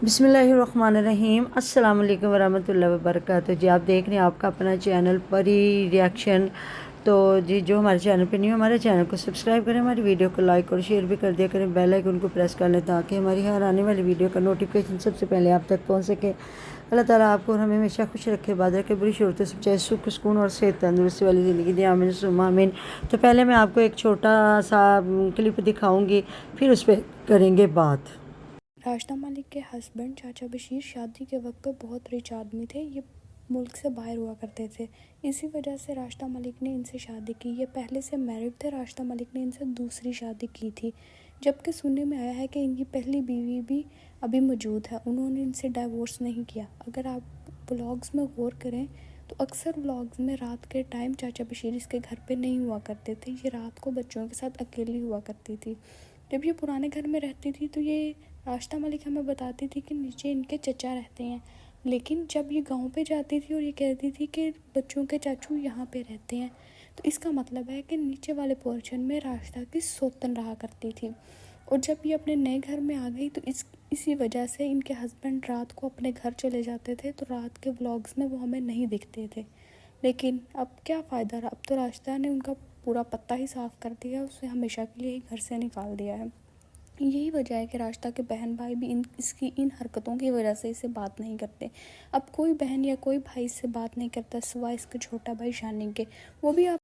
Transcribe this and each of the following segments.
बिस्मिल्लाहिर्रहमानिर्रहीम। अस्सलाम वालेकुम वरहमतुल्लाहि वबरकातुहू। जी आप देख रहे हैं आपका अपना चैनल परी रिएक्शन। तो जी जो हमारे चैनल पे न्यू, हमारे चैनल को सब्सक्राइब करें, हमारी वीडियो को लाइक और शेयर भी कर दिया करें, बेल आइकन को प्रेस कर लें ताकि हमारी हर आने वाली वीडियो का नोटिफिकेशन सबसे पहले आप तक पहुँच सके। अल्लाह ताला आपको और हमें हमेशा खुश रखे, बाद रखे, बुरी शरूरतों से बचाए, सुख सुकून और सेहत तंदुरुस्ती वाली ज़िंदगी दी, आमीन सुम्मा आमीन। तो पहले मैं आपको एक छोटा सा क्लिप दिखाऊँगी, फिर उस पर करेंगे बात। राशिदा मलिक के हस्बैंड चाचा बशीर शादी के वक्त पे बहुत रिच आदमी थे। ये मुल्क से बाहर हुआ करते थे। इसी वजह से राशिदा मलिक ने इनसे शादी की। ये पहले से मैरिड थे। राशिदा मलिक ने इनसे दूसरी शादी की थी। जबकि सुनने में आया है कि इनकी पहली बीवी भी अभी मौजूद है। उन्होंने इनसे डाइवोर्स नहीं किया। अगर आप व्लॉग्स में गौर करें तो अक्सर व्लॉग्स में रात के टाइम चाचा बशीर इसके घर पे नहीं हुआ करते थे। ये रात को बच्चों के साथ अकेली हुआ करती थी। जब ये पुराने घर में रहती थी तो ये राशिदा मलिक हमें बताती थी कि नीचे इनके चचा रहते हैं, लेकिन जब ये गांव पे जाती थी और ये कहती थी कि बच्चों के चाचू यहाँ पे रहते हैं, तो इसका मतलब है कि नीचे वाले पोर्शन में राशिदा की सौतन रहा करती थी। और जब ये अपने नए घर में आ गई तो इसी वजह से इनके हस्बैंड रात को अपने घर चले जाते थे, तो रात के व्लॉग्स में वो हमें नहीं दिखते थे। लेकिन अब क्या फ़ायदा रहा, अब तो राशिदा ने उनका पूरा पत्ता ही साफ़ कर दिया, उसे हमेशा के लिए घर से निकाल दिया है। यही वजह है कि राशिदा के बहन भाई भी इसकी इन हरकतों की वजह से इससे बात नहीं करते। अब कोई बहन या कोई भाई इससे बात नहीं करता सिवाय इसके छोटा भाई शानी के, वो भी आप।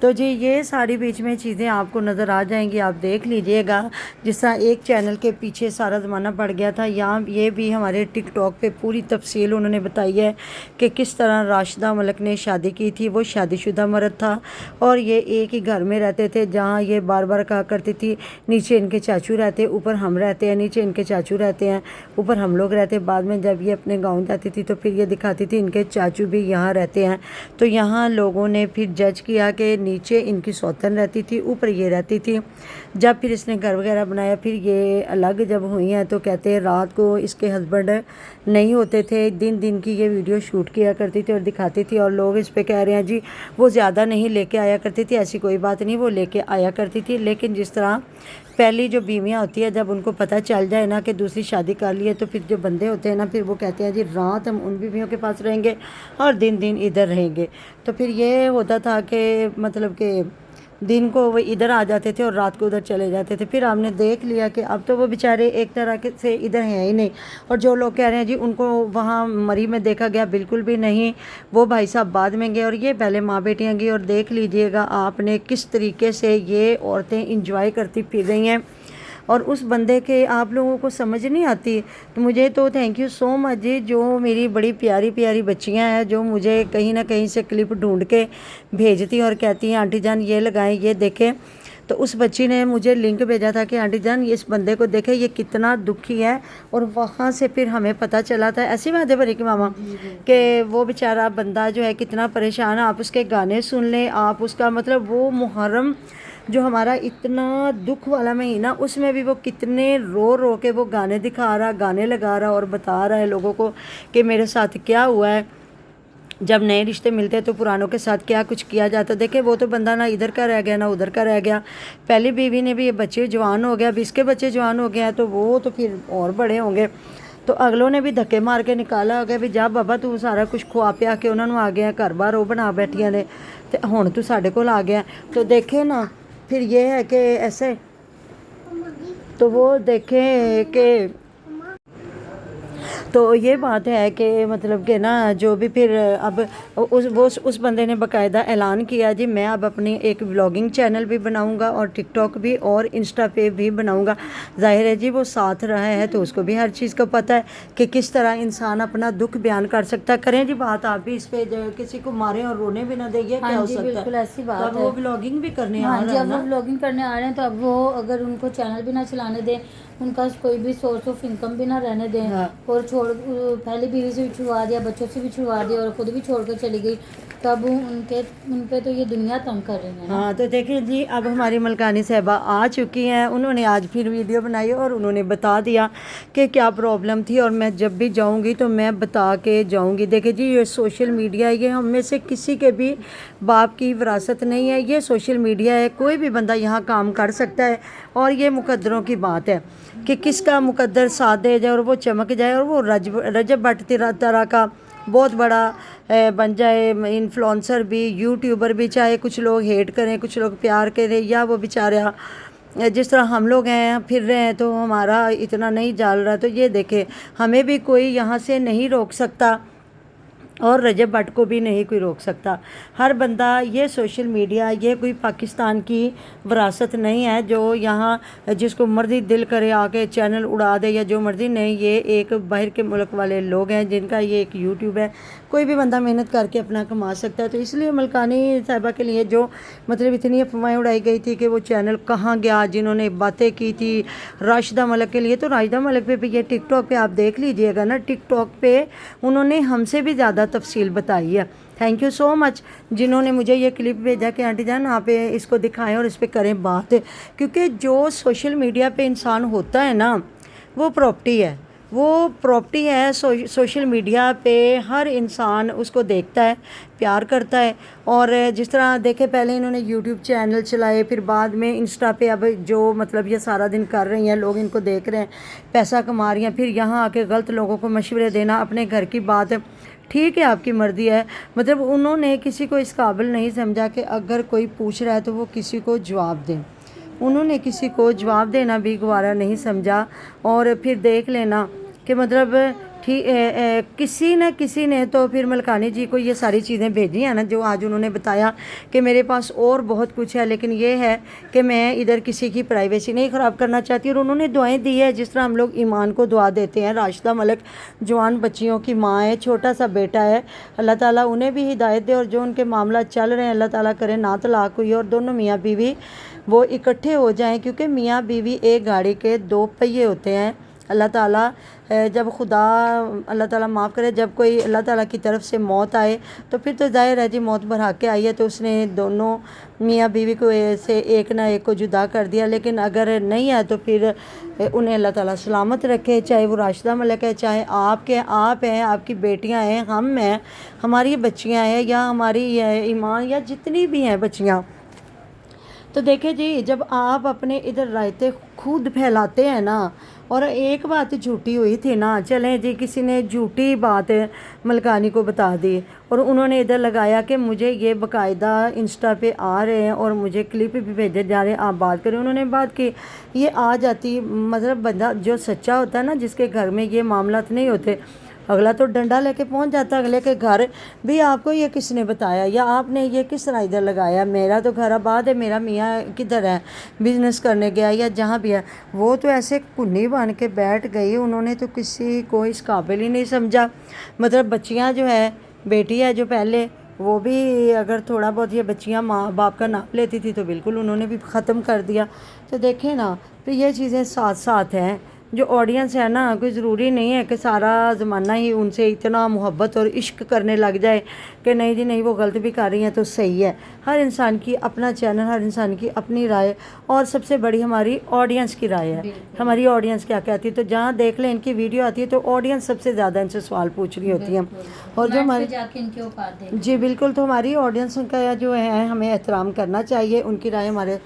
तो जी ये सारी बीच में चीज़ें आपको नज़र आ जाएंगी, आप देख लीजिएगा। जिस तरह एक चैनल के पीछे सारा ज़माना पड़ गया था, यहाँ ये भी हमारे टिकटॉक पे पूरी तफसील उन्होंने बताई है कि किस तरह राशिदा मलिक ने शादी की थी। वो शादीशुदा मर्द था और ये एक ही घर में रहते थे, जहाँ ये बार बार कहा करती थी नीचे इनके चाचू रहते, ऊपर हम रहते हैं, नीचे इनके चाचू रहते हैं, ऊपर हम लोग रहते हैं। बाद में जब ये अपने गाँव जाती थी तो फिर ये दिखाती थी इनके चाचू भी यहाँ रहते हैं। तो यहाँ लोगों ने फिर जज किया कि नीचे इनकी सौतन रहती थी, ऊपर ये रहती थी। जब फिर इसने घर वगैरह बनाया, फिर ये अलग जब हुई हैं, तो कहते हैं रात को इसके हस्बैंड नहीं होते थे, दिन दिन की ये वीडियो शूट किया करती थी और दिखाती थी। और लोग इस पे कह रहे हैं जी वो ज़्यादा नहीं लेके आया करती थी। ऐसी कोई बात नहीं, वो लेके आया करती थी। लेकिन जिस तरह पहली जो बीवियाँ होती है, जब उनको पता चल जाए ना कि दूसरी शादी कर ली है, तो फिर जो बंदे होते हैं ना, फिर वो कहते हैं जी रात हम उन बीवियों के पास रहेंगे और दिन दिन इधर रहेंगे। तो फिर ये होता था कि मतलब कि दिन को वो इधर आ जाते थे और रात को उधर चले जाते थे। फिर हमने देख लिया कि अब तो वो बेचारे एक तरह के से इधर हैं ही नहीं। और जो लोग कह रहे हैं जी उनको वहाँ मरी में देखा गया, बिल्कुल भी नहीं। वो भाई साहब बाद में गए और ये पहले माँ बेटियाँ गई। और देख लीजिएगा आपने किस तरीके से ये औरतें इंजॉय करती फिर रही हैं, और उस बंदे के आप लोगों को समझ नहीं आती। तो मुझे तो थैंक यू सो मच जी, जो मेरी बड़ी प्यारी प्यारी बच्चियां हैं, जो मुझे कहीं ना कहीं से क्लिप ढूंढ के भेजती और कहती हैं आंटी जान ये लगाएं, ये देखें। तो उस बच्ची ने मुझे लिंक भेजा था कि आंटी जान इस बंदे को देखें, ये कितना दुखी है। और वहाँ से फिर हमें पता चला था, ऐसी बात है बड़ी की मामा, कि वो बेचारा बंदा जो है कितना परेशान है। आप उसके गाने सुन लें, आप उसका मतलब वो मुहर्रम जो हमारा इतना दुख वाला महीना, उसमें भी वो कितने रो रो के वो गाने दिखा रहा, गाने लगा रहा और बता रहा है लोगों को कि मेरे साथ क्या हुआ है। जब नए रिश्ते मिलते हैं तो पुरानों के साथ क्या कुछ किया जाता। देखे वो तो बंदा ना इधर का रह गया ना उधर का रह गया। पहली बीवी ने भी ये बच्चे जवान हो गया, अब इसके बच्चे जवान हो गए हैं, तो वो तो फिर और बड़े होंगे। तो अगलों ने भी धक्के मार के निकाला हो गया भी जा बाबा तू सारा कुछ खुआ पिया के उन्होंने आ गया, घर बार वो बना बैठिया ने, तो हुण तू साढ़े कोल आ गया। तो देखे ना फिर ये है कि ऐसे, तो वो देखें कि तो ये बात है कि मतलब कि ना जो भी फिर अब उस बंदे ने बाकायदा ऐलान किया जी मैं अब अपनी एक व्लॉगिंग चैनल भी बनाऊंगा और टिकटॉक भी और इंस्टा पे भी बनाऊंगा। जाहिर है जी वो साथ रहा है तो उसको भी हर चीज़ का पता है कि किस तरह इंसान अपना दुख बयान कर सकता है। करें जी बात आप भी इस पे, किसी को मारे और रोने भी ना देंगे, क्या हो सकता है। बिल्कुल ऐसी बात है। तो वो व्लॉगिंग भी करने आ रहे हैं। अब वो व्लॉगिंग करने आ रहे हैं, तो अब वो अगर उनको चैनल भी ना चलाने दें, उनका कोई भी सोर्स ऑफ इनकम भी ना रहने दें, और पहले बीवी से भी छुड़वा दिया, बच्चों से भी छुड़वा दिया और खुद भी छोड़कर चली गई, तब उन पे तो ये दुनिया तंग कर रही है। हाँ तो देखिए जी अब हमारी मलकानी साहबा आ चुकी हैं, उन्होंने आज फिर वीडियो बनाई और उन्होंने बता दिया कि क्या प्रॉब्लम थी, और मैं जब भी जाऊंगी तो मैं बता के जाऊंगी। देखिए जी ये सोशल मीडिया है, ये हम में से किसी के भी बाप की विरासत नहीं है, ये सोशल मीडिया है, कोई भी बंदा यहाँ काम कर सकता है और ये मुकद्दरों की बात है। کہ کس کا مقدر ساتھ دے جائے اور وہ چمک جائے اور وہ رجب بٹ طرح کا بہت بڑا بن جائے، انفلوئنسر بھی، یوٹیوبر بھی، چاہے کچھ لوگ ہیٹ کریں کچھ لوگ پیار کریں، یا وہ بیچارہ جس طرح ہم لوگ ہیں پھر رہے ہیں تو ہمارا اتنا نہیں جال رہا، تو یہ دیکھیں ہمیں بھی کوئی یہاں سے نہیں روک سکتا اور رجب بٹ کو بھی نہیں کوئی روک سکتا۔ ہر بندہ، یہ سوشل میڈیا یہ کوئی پاکستان کی وراثت نہیں ہے جو یہاں جس کو مرضی دل کرے آ کے چینل اڑا دے یا جو مرضی، نہیں، یہ ایک باہر کے ملک والے لوگ ہیں جن کا یہ ایک یوٹیوب ہے، کوئی بھی بندہ محنت کر کے اپنا کما سکتا ہے۔ تو اس لیے ملکانی صاحبہ کے لیے جو مطلب اتنی افواہیں اڑائی گئی تھی کہ وہ چینل کہاں گیا، جنہوں نے باتیں کی تھی راشدہ ملک کے لیے، تو راشدہ ملک پہ بھی یہ ٹک ٹاک پہ آپ دیکھ لیجئے گا نا، ٹک ٹاک پہ انہوں نے ہم سے بھی زیادہ تفصیل بتائی ہے۔ تھینک یو سو مچ جنہوں نے مجھے یہ کلپ بھیجا کہ آنٹی جان آپ اس کو دکھائیں اور اس پہ کریں بات، کیونکہ جو سوشل میڈیا پہ انسان ہوتا ہے نا وہ پراپرٹی ہے، وہ پراپرٹی ہے۔ سوشل میڈیا پہ ہر انسان اس کو دیکھتا ہے، پیار کرتا ہے، اور جس طرح دیکھے پہلے انہوں نے یوٹیوب چینل چلائے، پھر بعد میں انسٹا پہ اب جو مطلب یہ سارا دن کر رہی ہیں، لوگ ان کو دیکھ رہے ہیں، پیسہ کما رہی ہیں، پھر یہاں آ کے غلط لوگوں کو مشورے دینا، اپنے گھر کی بات ٹھیک ہے آپ کی مرضی ہے، مطلب انہوں نے کسی کو اس قابل نہیں سمجھا کہ اگر کوئی پوچھ رہا ہے تو وہ کسی کو جواب دیں، انہوں نے کسی کو جواب دینا بھی گوارا نہیں سمجھا۔ اور پھر دیکھ لینا کہ مطلب کسی نہ کسی نے تو پھر ملکانی جی کو یہ ساری چیزیں بھیجی ہیں نا، جو آج انہوں نے بتایا کہ میرے پاس اور بہت کچھ ہے، لیکن یہ ہے کہ میں ادھر کسی کی پرائیویسی نہیں خراب کرنا چاہتی، اور انہوں نے دعائیں دی ہے جس طرح ہم لوگ ایمان کو دعا دیتے ہیں۔ راشدہ ملک جوان بچیوں کی ماں ہے، چھوٹا سا بیٹا ہے، اللہ تعالیٰ انہیں بھی ہدایت دے، اور جو ان کے معاملات چل رہے ہیں اللہ تعالیٰ کرے نہ طلاق ہوئی اور دونوں میاں بیوی وہ اکٹھے ہو جائیں، کیونکہ میاں بیوی ایک گاڑی کے دو پہیے ہوتے ہیں۔ اللہ تعالیٰ جب اللہ تعالیٰ معاف کرے، جب کوئی اللہ تعالیٰ کی طرف سے موت آئے تو پھر تو ظاہر ہے جی موت بھرا کے آئی ہے، تو اس نے دونوں میاں بیوی کو سے ایک نہ ایک کو جدا کر دیا، لیکن اگر نہیں ہے تو پھر انہیں اللہ تعالیٰ سلامت رکھے، چاہے وہ راشدہ ملک ہے، چاہے آپ ہیں، آپ کی بیٹیاں ہیں، ہم ہیں، ہماری بچیاں ہیں، یا ہماری ایمان یا جتنی بھی ہیں بچیاں۔ تو دیکھیں جی جب آپ اپنے ادھر رائتے خود پھیلاتے ہیں نا، اور ایک بات جھوٹی ہوئی تھی نا، چلیں جی کسی نے جھوٹی بات ملکانی کو بتا دی اور انہوں نے ادھر لگایا کہ مجھے یہ باقاعدہ انسٹا پہ آ رہے ہیں اور مجھے کلپ بھی بھیجے جا رہے ہیں، آپ بات کریں، انہوں نے بات کی، یہ آ جاتی، مطلب بندہ جو سچا ہوتا ہے نا، جس کے گھر میں یہ معاملات نہیں ہوتے، اگلا تو ڈنڈا لے کے پہنچ جاتا ہے اگلے کے گھر بھی، آپ کو یہ کس نے بتایا یا آپ نے یہ کس طرح ادھر لگایا، میرا تو گھر آباد ہے، میرا میاں کدھر ہے، بزنس کرنے گیا یا جہاں بھی ہے، وہ تو ایسے کنی بن کے بیٹھ گئی، انہوں نے تو کسی کو اس قابل ہی نہیں سمجھا۔ مطلب بچیاں جو ہے، بیٹی ہے جو پہلے، وہ بھی اگر تھوڑا بہت یہ بچیاں ماں باپ کا نام لیتی تھی تو بالکل انہوں نے بھی ختم کر دیا۔ تو دیکھیں نا، تو یہ چیزیں ساتھ ساتھ ہیں۔ جو آڈینس ہے نا، کوئی ضروری نہیں ہے کہ سارا زمانہ ہی ان سے اتنا محبت اور عشق کرنے لگ جائے کہ نہیں جی نہیں وہ غلط بھی کر رہی ہیں تو صحیح ہے۔ ہر انسان کی اپنا چینل، ہر انسان کی اپنی رائے، اور سب سے بڑی ہماری آڈینس کی رائے ہے، ہماری آڈینس کیا کہتی ہے۔ تو جہاں دیکھ لیں ان کی ویڈیو آتی ہے تو آڈینس سب سے زیادہ ان سے سوال پوچھ رہی ہوتی ہیں، اور جو ہماری جی بالکل، تو ہماری آڈینس کا جو ہے ہمیں احترام کرنا چاہیے، ان کی رائے ہمارے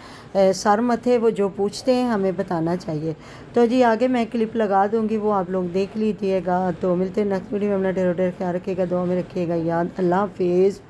سر متھے، وہ جو پوچھتے ہیں ہمیں بتانا چاہیے۔ تو جی آگے میں کلپ لگا دوں گی، وہ آپ لوگ دیکھ لیجیے گا۔ تو ملتے ہیں نیکسٹ ویڈیو میں، اپنا ڈھیر خیال رکھیے گا، دعا میں رکھیے گا یاد۔ اللہ حافظ۔